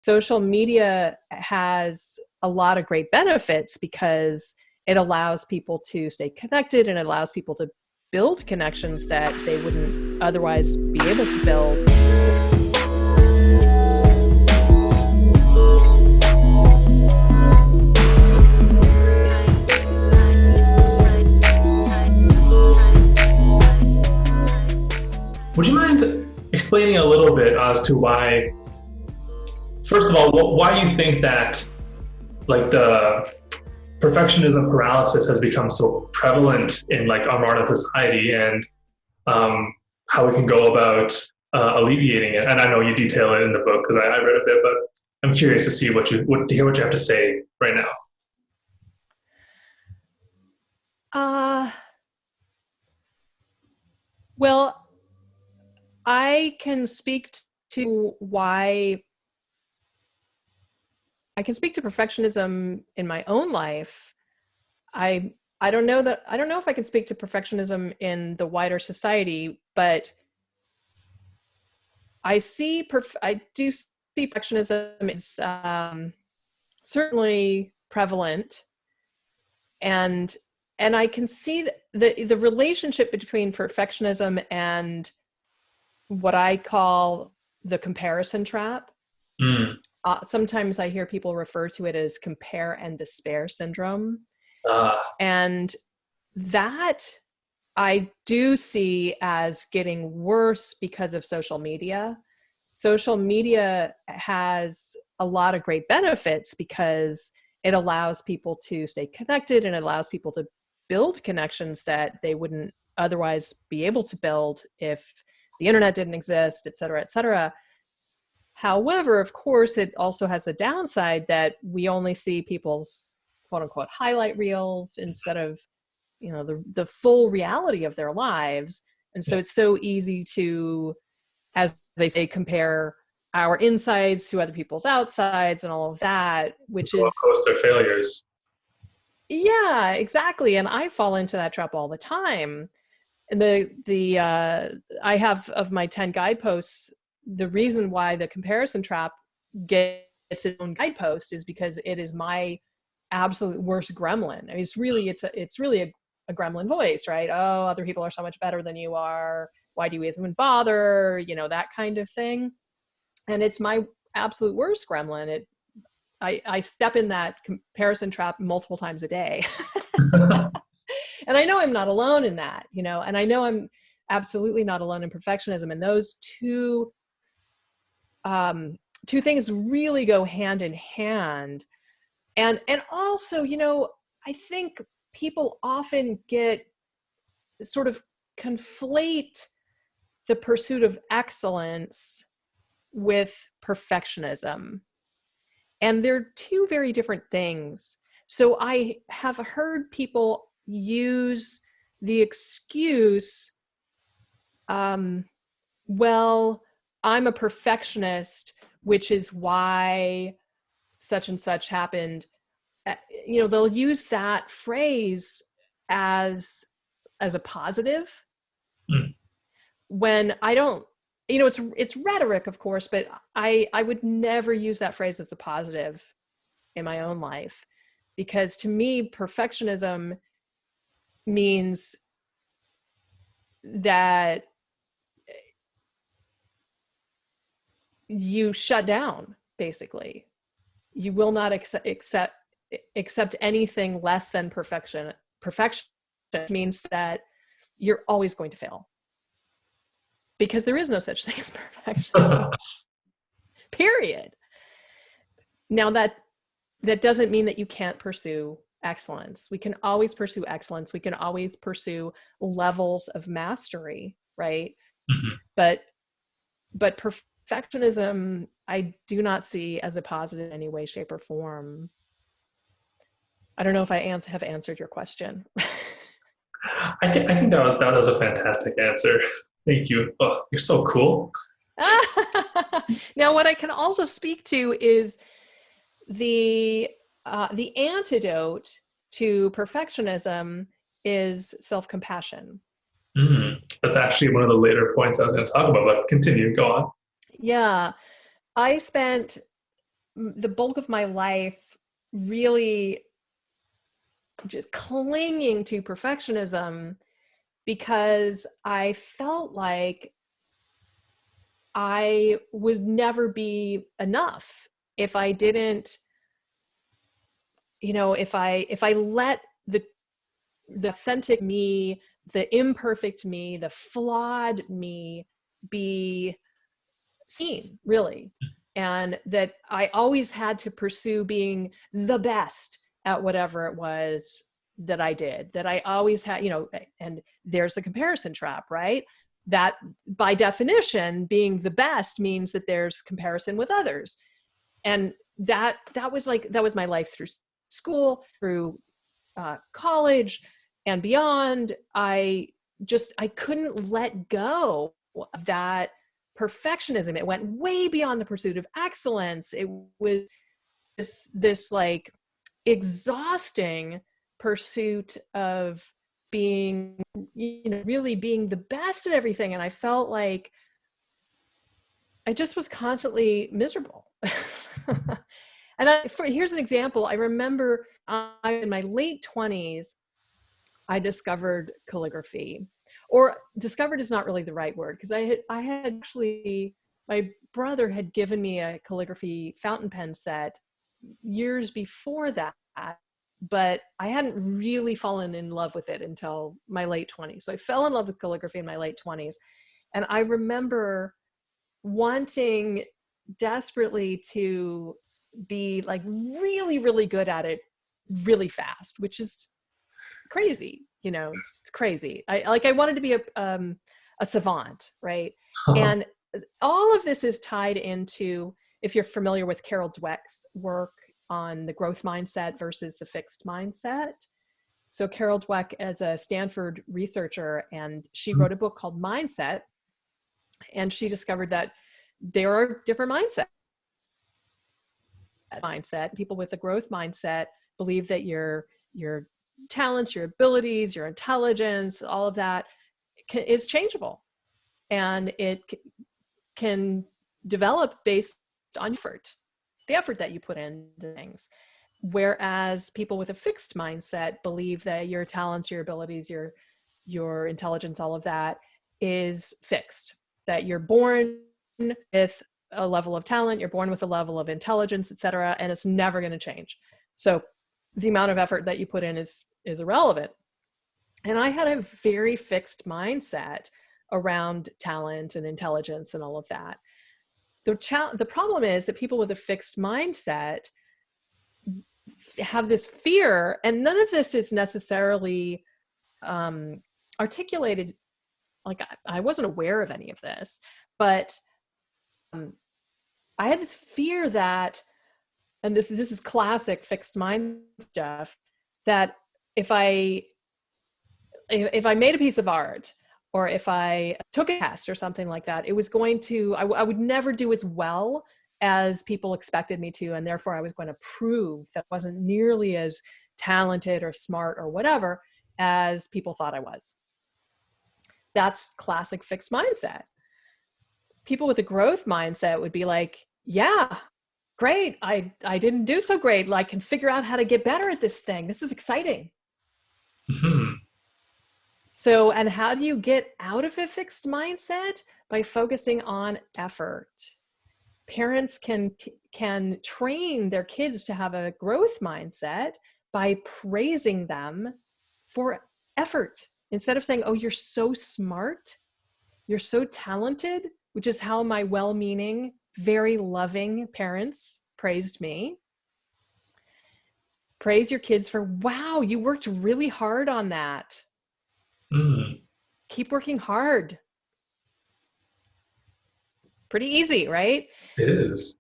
social media has a lot of great benefits because it allows people to stay connected and it allows people to build connections that they wouldn't otherwise be able to build. Would you mind explaining a little bit as to why, first of all, why you think that like the perfectionism paralysis has become so prevalent in like our modern society, and how we can go about alleviating it? And I know you detail it in the book because I read a bit, but I'm curious to see to hear what you have to say right now. Well, I can speak to perfectionism in my own life. I don't know if I can speak to perfectionism in the wider society, but I do see perfectionism is certainly prevalent, and I can see the relationship between perfectionism and what I call the comparison trap. Sometimes I hear people refer to it as compare and despair syndrome. And that I do see as getting worse because of social media. Social media has a lot of great benefits because it allows people to stay connected and it allows people to build connections that they wouldn't otherwise be able to build if the internet didn't exist, et cetera, et cetera. However, of course, it also has a downside that we only see people's quote unquote highlight reels instead of, the full reality of their lives. And so it's so easy to, as they say, compare our insides to other people's outsides and all of that, which is post their failures. Yeah, exactly. And I fall into that trap all the time. And I have, of my 10 guideposts, the reason why the comparison trap gets its own guidepost is because it is my absolute worst gremlin. I mean, it's really a gremlin voice, right? Oh, other people are so much better than you are. Why do you even bother? That kind of thing. And it's my absolute worst gremlin. I step in that comparison trap multiple times a day. And I know I'm not alone in that, and I know I'm absolutely not alone in perfectionism. And those two things really go hand in hand. And also, I think people often sort of conflate the pursuit of excellence with perfectionism. And they're two very different things. So I have heard people use the excuse, well, I'm a perfectionist, which is why such and such happened. They'll use that phrase as a positive, when I don't, it's rhetoric, of course, but I would never use that phrase as a positive in my own life, because to me, perfectionism means that you shut down, basically. You will not accept anything less than perfection. Perfection means that you're always going to fail, because there is no such thing as perfection. Period. Now that doesn't mean that you can't pursue excellence. We can always pursue excellence. We can always pursue levels of mastery, right? Mm-hmm. But perfectionism, I do not see as a positive in any way, shape, or form. I don't know if I have answered your question. I think that was a fantastic answer. Thank you. Oh, you're so cool. Now, what I can also speak to is the antidote to perfectionism is self-compassion. That's actually one of the later points I was going to talk about, but continue, go on. Yeah. I spent the bulk of my life really just clinging to perfectionism because I felt like I would never be enough if I didn't, if I let the authentic me, the imperfect me, the flawed me be seen, really. And that I always had to pursue being the best at whatever it was that I did, that I always had, and there's a comparison trap, right? That by definition, being the best means that there's comparison with others. And that was my life through school, through college and beyond. I couldn't let go of that perfectionism. It went way beyond the pursuit of excellence. It was this like exhausting pursuit of being, really being the best at everything. And I felt like I just was constantly miserable. And here's an example. I remember in my late 20s, I discovered calligraphy. Or discovered is not really the right word, because I had actually, my brother had given me a calligraphy fountain pen set years before that, but I hadn't really fallen in love with it until my late 20s. So I fell in love with calligraphy in my late 20s. And I remember wanting desperately to be like really, really good at it really fast, which is crazy. It's crazy. I wanted to be a savant, right? And all of this is tied into, if you're familiar with Carol Dweck's work on the growth mindset versus the fixed mindset. So Carol Dweck is a Stanford researcher, and she wrote a book called Mindset, and she discovered that there are different mindset. People with a growth mindset believe that your talents, your abilities, your intelligence, all of that is changeable, and it can develop based on the effort that you put into things. Whereas people with a fixed mindset believe that your talents, your abilities, your intelligence, all of that is fixed, that you're born with a level of talent, you're born with a level of intelligence, et cetera, and it's never going to change. So the amount of effort that you put in is irrelevant. And I had a very fixed mindset around talent and intelligence and all of that. The problem is that people with a fixed mindset have this fear, and none of this is necessarily articulated. Like I wasn't aware of any of this, but I had this fear that, and this is classic fixed mind stuff, that if I made a piece of art, or if I took a test or something like that, it was going to, I would never do as well as people expected me to, and therefore I was going to prove that I wasn't nearly as talented or smart or whatever as people thought I was. That's classic fixed mindset. People with a growth mindset would be like, yeah, great. I didn't do so great. I can figure out how to get better at this thing. This is exciting. Mm-hmm. So, and how do you get out of a fixed mindset? By focusing on effort. Parents can train their kids to have a growth mindset by praising them for effort. Instead of saying, oh, you're so smart, you're so talented, which is how my well-meaning, very loving parents praised me. Praise your kids for, wow, you worked really hard on that. Mm. Keep working hard. Pretty easy, right? It is.